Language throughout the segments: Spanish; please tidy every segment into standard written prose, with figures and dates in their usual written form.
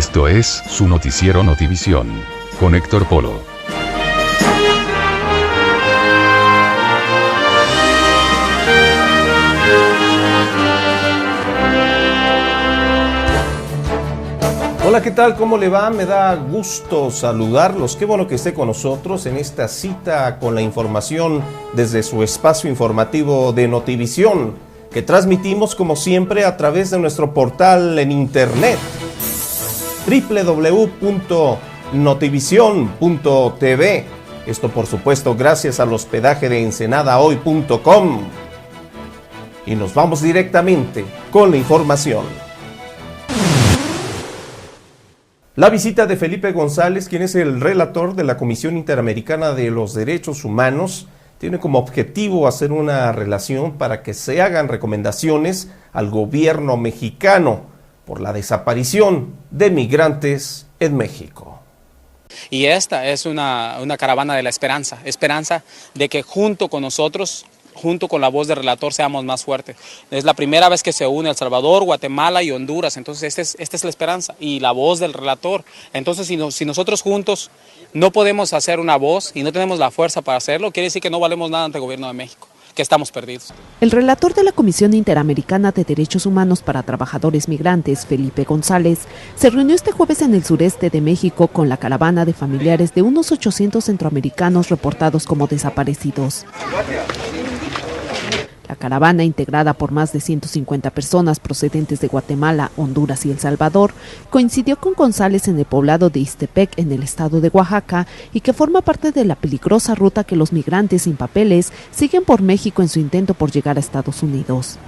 Esto es su noticiero Notivisión, con Héctor Polo. Hola, ¿qué tal? ¿Cómo le va? Me da gusto saludarlos. Qué bueno que esté con nosotros en esta cita con la información desde su espacio informativo de Notivisión, que transmitimos como siempre a través de nuestro portal en internet www.notivision.tv. Esto por supuesto gracias al hospedaje de ensenadahoy.com. Y nos vamos directamente con la información. La visita de Felipe González, quien es el relator de la Comisión Interamericana de los Derechos Humanos, tiene como objetivo hacer una relación para que se hagan recomendaciones al gobierno mexicano por la desaparición de migrantes en México. Y esta es una caravana de la esperanza de que junto con nosotros, junto con la voz del relator, seamos más fuertes. Es la primera vez que se une El Salvador, Guatemala y Honduras, entonces esta es la esperanza y la voz del relator. Entonces si nosotros juntos no podemos hacer una voz y no tenemos la fuerza para hacerlo, quiere decir que no valemos nada ante el gobierno de México, que estamos perdidos. El relator de la Comisión Interamericana de Derechos Humanos para Trabajadores Migrantes, Felipe González, se reunió este jueves en el sureste de México con la caravana de familiares de unos 800 centroamericanos reportados como desaparecidos. La caravana, integrada por más de 150 personas procedentes de Guatemala, Honduras y El Salvador, coincidió con González en el poblado de Ixtepec, en el estado de Oaxaca, y que forma parte de la peligrosa ruta que los migrantes sin papeles siguen por México en su intento por llegar a Estados Unidos.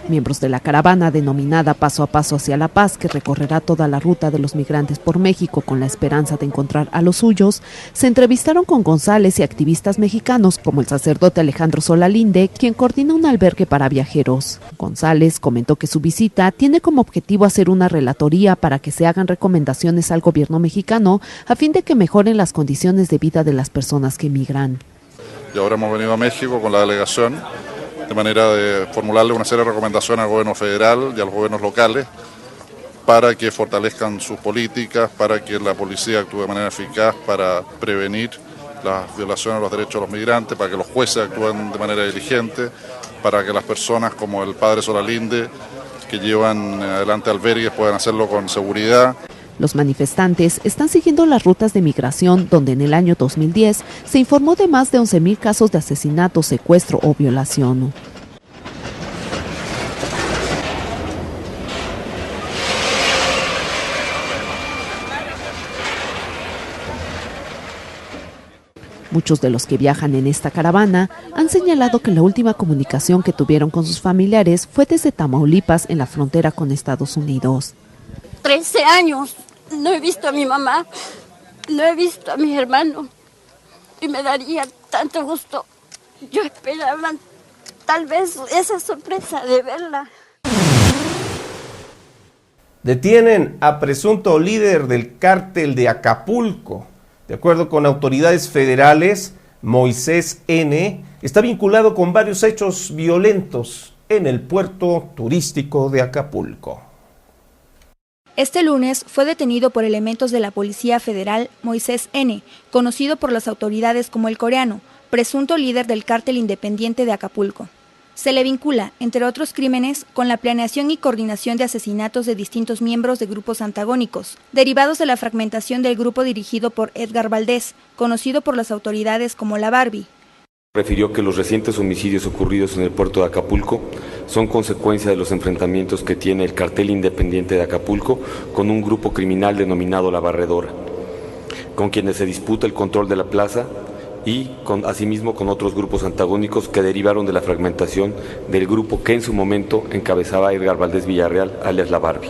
Miembros de la caravana denominada Paso a Paso hacia la Paz, que recorrerá toda la ruta de los migrantes por México con la esperanza de encontrar a los suyos, se entrevistaron con González y activistas mexicanos como el sacerdote Alejandro Solalinde, quien coordina un albergue para viajeros. González comentó que su visita tiene como objetivo hacer una relatoría para que se hagan recomendaciones al gobierno mexicano a fin de que mejoren las condiciones de vida de las personas que migran. Y ahora hemos venido a México con la delegación de manera de formularle una serie de recomendaciones al gobierno federal y a los gobiernos locales para que fortalezcan sus políticas, para que la policía actúe de manera eficaz para prevenir las violaciones a los derechos de los migrantes, para que los jueces actúen de manera diligente, para que las personas como el padre Solalinde, que llevan adelante albergues, puedan hacerlo con seguridad. Los manifestantes están siguiendo las rutas de migración donde en el año 2010 se informó de más de 11,000 casos de asesinato, secuestro o violación. Muchos de los que viajan en esta caravana han señalado que la última comunicación que tuvieron con sus familiares fue desde Tamaulipas, en la frontera con Estados Unidos. 13 años. No he visto a mi mamá, no he visto a mis hermanos y me daría tanto gusto. Yo esperaba tal vez esa sorpresa de verla. Detienen a presunto líder del cártel de Acapulco. De acuerdo con autoridades federales, Moisés N. está vinculado con varios hechos violentos en el puerto turístico de Acapulco. Este lunes fue detenido por elementos de la Policía Federal Moisés N., conocido por las autoridades como el Coreano, presunto líder del cártel independiente de Acapulco. Se le vincula, entre otros crímenes, con la planeación y coordinación de asesinatos de distintos miembros de grupos antagónicos, derivados de la fragmentación del grupo dirigido por Edgar Valdés, conocido por las autoridades como la Barbie. Refirió que los recientes homicidios ocurridos en el puerto de Acapulco son consecuencia de los enfrentamientos que tiene el cartel independiente de Acapulco con un grupo criminal denominado La Barredora, con quienes se disputa el control de la plaza y asimismo con otros grupos antagónicos que derivaron de la fragmentación del grupo que en su momento encabezaba Edgar Valdés Villarreal, alias La Barbie.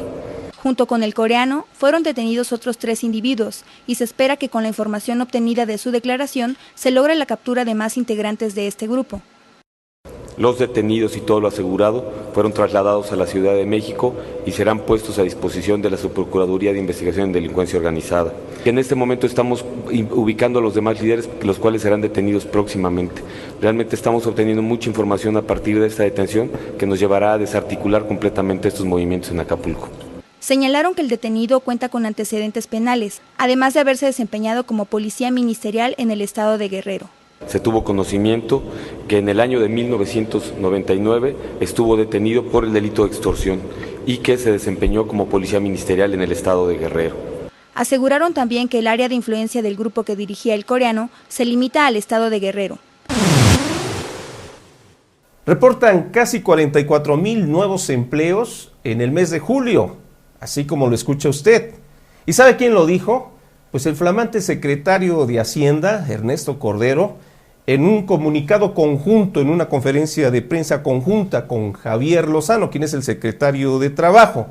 Junto con el Coreano, fueron detenidos otros 3 individuos y se espera que con la información obtenida de su declaración se logre la captura de más integrantes de este grupo. Los detenidos y todo lo asegurado fueron trasladados a la Ciudad de México y serán puestos a disposición de la Subprocuraduría de Investigación en Delincuencia Organizada. En este momento estamos ubicando a los demás líderes, los cuales serán detenidos próximamente. Realmente estamos obteniendo mucha información a partir de esta detención que nos llevará a desarticular completamente estos movimientos en Acapulco. Señalaron que el detenido cuenta con antecedentes penales, además de haberse desempeñado como policía ministerial en el estado de Guerrero. Se tuvo conocimiento que en el año de 1999 estuvo detenido por el delito de extorsión y que se desempeñó como policía ministerial en el estado de Guerrero. Aseguraron también que el área de influencia del grupo que dirigía el coreano se limita al estado de Guerrero. Reportan casi 44,000 nuevos empleos en el mes de julio, así como lo escucha usted. ¿Y sabe quién lo dijo? Pues el flamante secretario de Hacienda, Ernesto Cordero, en un comunicado conjunto, en una conferencia de prensa conjunta con Javier Lozano, quien es el secretario de Trabajo.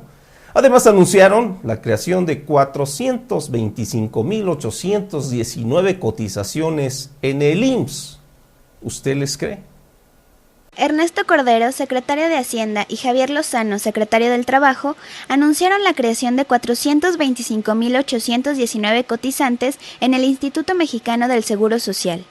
Además anunciaron la creación de 425,819 cotizaciones en el IMSS. ¿Usted les cree? Ernesto Cordero, secretario de Hacienda, y Javier Lozano, secretario del Trabajo, anunciaron la creación de 425,819 cotizantes en el Instituto Mexicano del Seguro Social,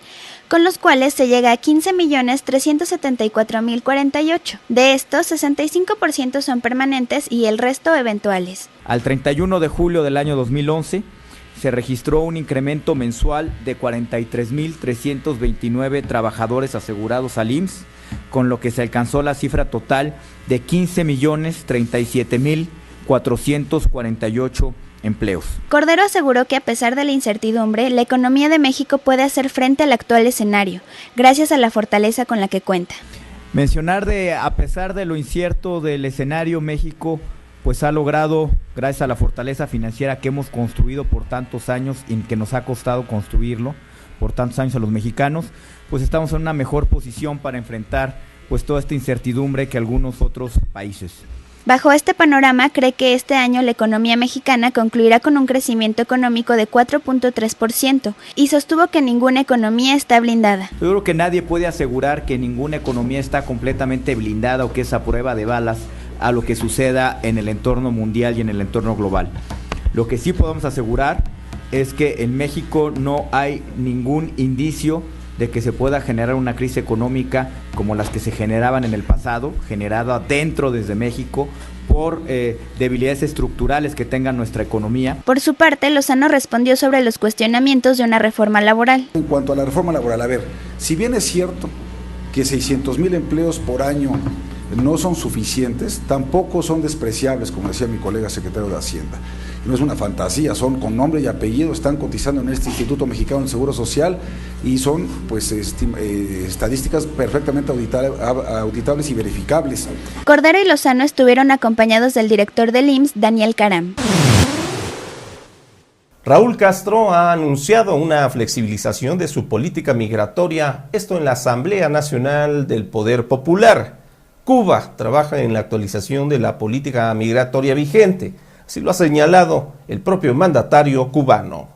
con los cuales se llega a 15,374,048. De estos, 65% son permanentes y el resto eventuales. Al 31 de julio del año 2011, se registró un incremento mensual de 43,329 trabajadores asegurados al IMSS, con lo que se alcanzó la cifra total de 15,037,448 empleos. Cordero aseguró que a pesar de la incertidumbre, la economía de México puede hacer frente al actual escenario, gracias a la fortaleza con la que cuenta. Mencionar a pesar de lo incierto del escenario, México pues ha logrado, gracias a la fortaleza financiera que hemos construido por tantos años y que nos ha costado construirlo por tantos años a los mexicanos, pues estamos en una mejor posición para enfrentar pues toda esta incertidumbre que algunos otros países. Bajo este panorama, cree que este año la economía mexicana concluirá con un crecimiento económico de 4.3% y sostuvo que ninguna economía está blindada. Yo creo que nadie puede asegurar que ninguna economía está completamente blindada o que es a prueba de balas a lo que suceda en el entorno mundial y en el entorno global. Lo que sí podemos asegurar es que en México no hay ningún indicio de que se pueda generar una crisis económica como las que se generaban en el pasado, generada dentro desde México por debilidades estructurales que tenga nuestra economía. Por su parte, Lozano respondió sobre los cuestionamientos de una reforma laboral. En cuanto a la reforma laboral, a ver, si bien es cierto que 600,000 empleos por año no son suficientes, tampoco son despreciables, como decía mi colega secretario de Hacienda. No es una fantasía, son con nombre y apellido, están cotizando en este Instituto Mexicano del Seguro Social y son pues estadísticas perfectamente auditables y verificables. Cordero y Lozano estuvieron acompañados del director del IMSS, Daniel Caram. Raúl Castro ha anunciado una flexibilización de su política migratoria, esto en la Asamblea Nacional del Poder Popular. Cuba trabaja en la actualización de la política migratoria vigente, así lo ha señalado el propio mandatario cubano.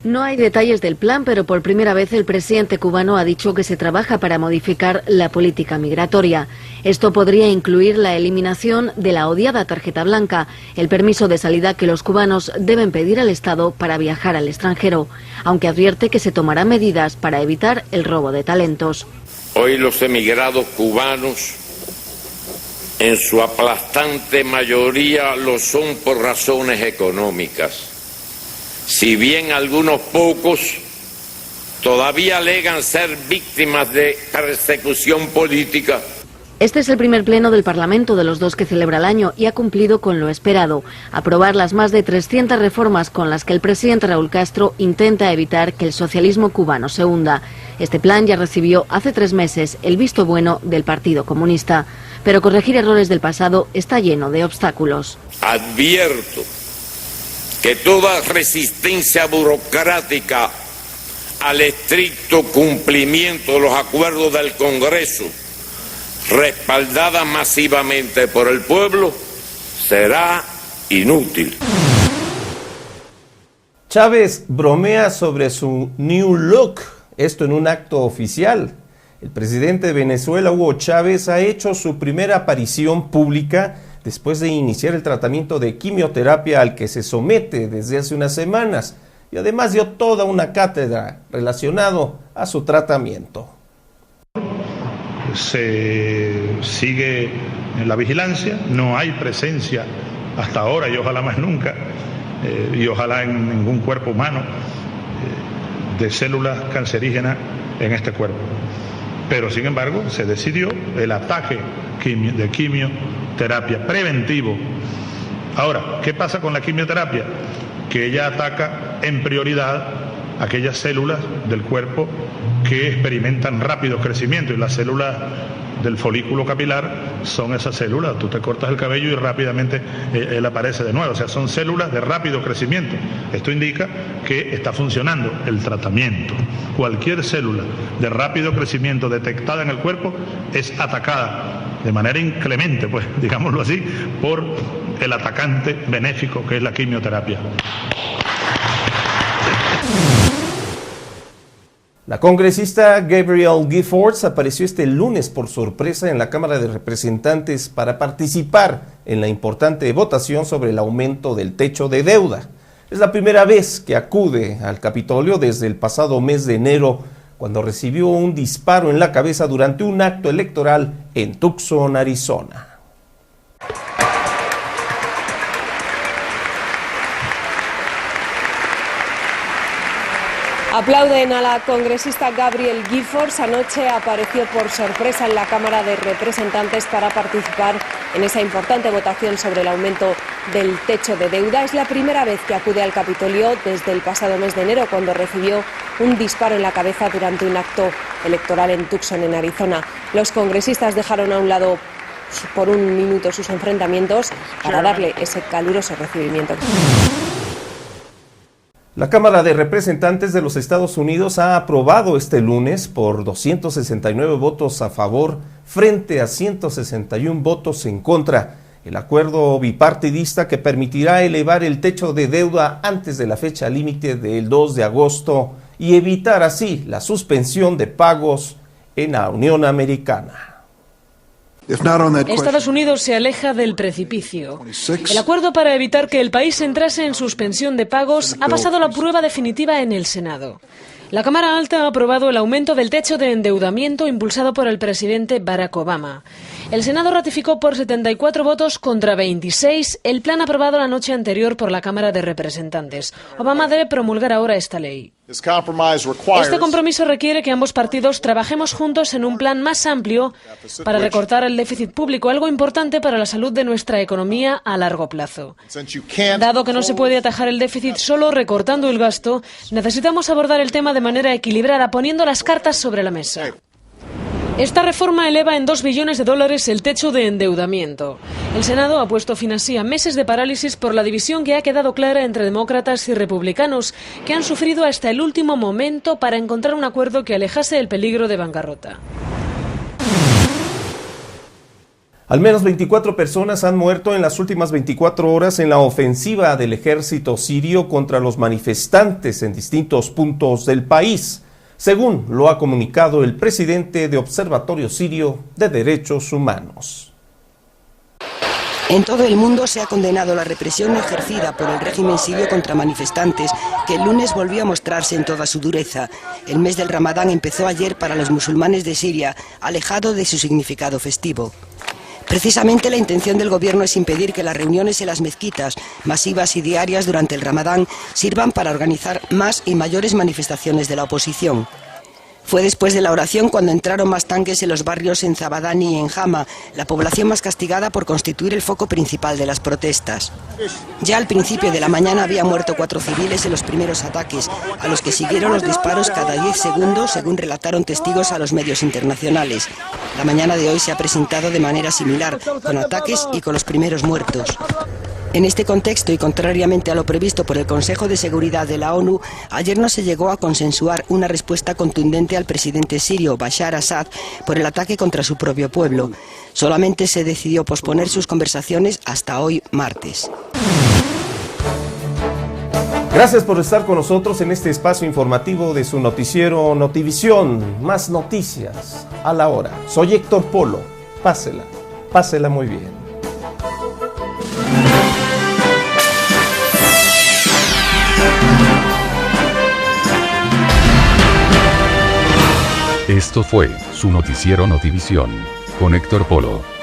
No hay detalles del plan, pero por primera vez el presidente cubano ha dicho que se trabaja para modificar la política migratoria. Esto podría incluir la eliminación de la odiada tarjeta blanca, el permiso de salida que los cubanos deben pedir al Estado para viajar al extranjero, aunque advierte que se tomarán medidas para evitar el robo de talentos. Hoy los emigrados cubanos, en su aplastante mayoría, lo son por razones económicas. Si bien algunos pocos todavía alegan ser víctimas de persecución política. Este es el primer pleno del Parlamento de los dos que celebra el año y ha cumplido con lo esperado, aprobar las más de 300 reformas con las que el presidente Raúl Castro intenta evitar que el socialismo cubano se hunda. Este plan ya recibió hace 3 meses el visto bueno del Partido Comunista, pero corregir errores del pasado está lleno de obstáculos. Advierto que toda resistencia burocrática al estricto cumplimiento de los acuerdos del Congreso, respaldada masivamente por el pueblo, será inútil. Chávez bromea sobre su new look, esto en un acto oficial. El presidente de Venezuela, Hugo Chávez, ha hecho su primera aparición pública después de iniciar el tratamiento de quimioterapia al que se somete desde hace unas semanas, y además dio toda una cátedra relacionado a su tratamiento. Se sigue en la vigilancia, no hay presencia hasta ahora y ojalá más nunca, y ojalá en ningún cuerpo humano, de células cancerígenas en este cuerpo. Pero sin embargo se decidió el ataque de quimioterapia preventivo. Ahora, ¿qué pasa con la quimioterapia? Que ella ataca en prioridad aquellas células del cuerpo que experimentan rápido crecimiento, y las células del folículo capilar son esas células. Tú te cortas el cabello y rápidamente él aparece de nuevo. O sea, son células de rápido crecimiento. Esto indica que está funcionando el tratamiento. Cualquier célula de rápido crecimiento detectada en el cuerpo es atacada de manera inclemente, pues digámoslo así, por el atacante benéfico que es la quimioterapia. La congresista Gabrielle Giffords apareció este lunes por sorpresa en la Cámara de Representantes para participar en la importante votación sobre el aumento del techo de deuda. Es la primera vez que acude al Capitolio desde el pasado mes de enero, cuando recibió un disparo en la cabeza durante un acto electoral en Tucson, Arizona. Aplauden a la congresista Gabrielle Giffords. Anoche apareció por sorpresa en la Cámara de Representantes para participar en esa importante votación sobre el aumento del techo de deuda. Es la primera vez que acude al Capitolio desde el pasado mes de enero, cuando recibió un disparo en la cabeza durante un acto electoral en Tucson, en Arizona. Los congresistas dejaron a un lado por un minuto sus enfrentamientos para darle ese caluroso recibimiento. La Cámara de Representantes de los Estados Unidos ha aprobado este lunes por 269 votos a favor frente a 161 votos en contra el acuerdo bipartidista que permitirá elevar el techo de deuda antes de la fecha límite del 2 de agosto y evitar así la suspensión de pagos en la Unión Americana. Estados Unidos se aleja del precipicio. El acuerdo para evitar que el país entrase en suspensión de pagos ha pasado la prueba definitiva en el Senado. La Cámara Alta ha aprobado el aumento del techo de endeudamiento impulsado por el presidente Barack Obama. El Senado ratificó por 74 votos contra 26 el plan aprobado la noche anterior por la Cámara de Representantes. Obama debe promulgar ahora esta ley. Este compromiso requiere que ambos partidos trabajemos juntos en un plan más amplio para recortar el déficit público, algo importante para la salud de nuestra economía a largo plazo. Dado que no se puede atajar el déficit solo recortando el gasto, necesitamos abordar el tema de manera equilibrada, poniendo las cartas sobre la mesa. Esta reforma eleva en $2 billones el techo de endeudamiento. El Senado ha puesto fin así a meses de parálisis por la división que ha quedado clara entre demócratas y republicanos, que han sufrido hasta el último momento para encontrar un acuerdo que alejase el peligro de bancarrota. Al menos 24 personas han muerto en las últimas 24 horas en la ofensiva del ejército sirio contra los manifestantes en distintos puntos del país, según lo ha comunicado el presidente de Observatorio Sirio de Derechos Humanos. En todo el mundo se ha condenado la represión ejercida por el régimen sirio contra manifestantes, que el lunes volvió a mostrarse en toda su dureza. El mes del Ramadán empezó ayer para los musulmanes de Siria, alejado de su significado festivo. Precisamente la intención del gobierno es impedir que las reuniones en las mezquitas, masivas y diarias durante el Ramadán, sirvan para organizar más y mayores manifestaciones de la oposición. Fue después de la oración cuando entraron más tanques en los barrios en Zabadani y en Hama, la población más castigada por constituir el foco principal de las protestas. Ya al principio de la mañana había muerto 4 civiles en los primeros ataques, a los que siguieron los disparos cada 10 segundos, según relataron testigos a los medios internacionales. La mañana de hoy se ha presentado de manera similar, con ataques y con los primeros muertos. En este contexto, y contrariamente a lo previsto por el Consejo de Seguridad de la ONU, ayer no se llegó a consensuar una respuesta contundente al presidente sirio Bashar Assad por el ataque contra su propio pueblo. Solamente se decidió posponer sus conversaciones hasta hoy, martes. Gracias por estar con nosotros en este espacio informativo de su noticiero Notivisión. Más noticias a la hora. Soy Héctor Polo. Pásela muy bien. Esto fue su noticiero Notivisión con Héctor Polo.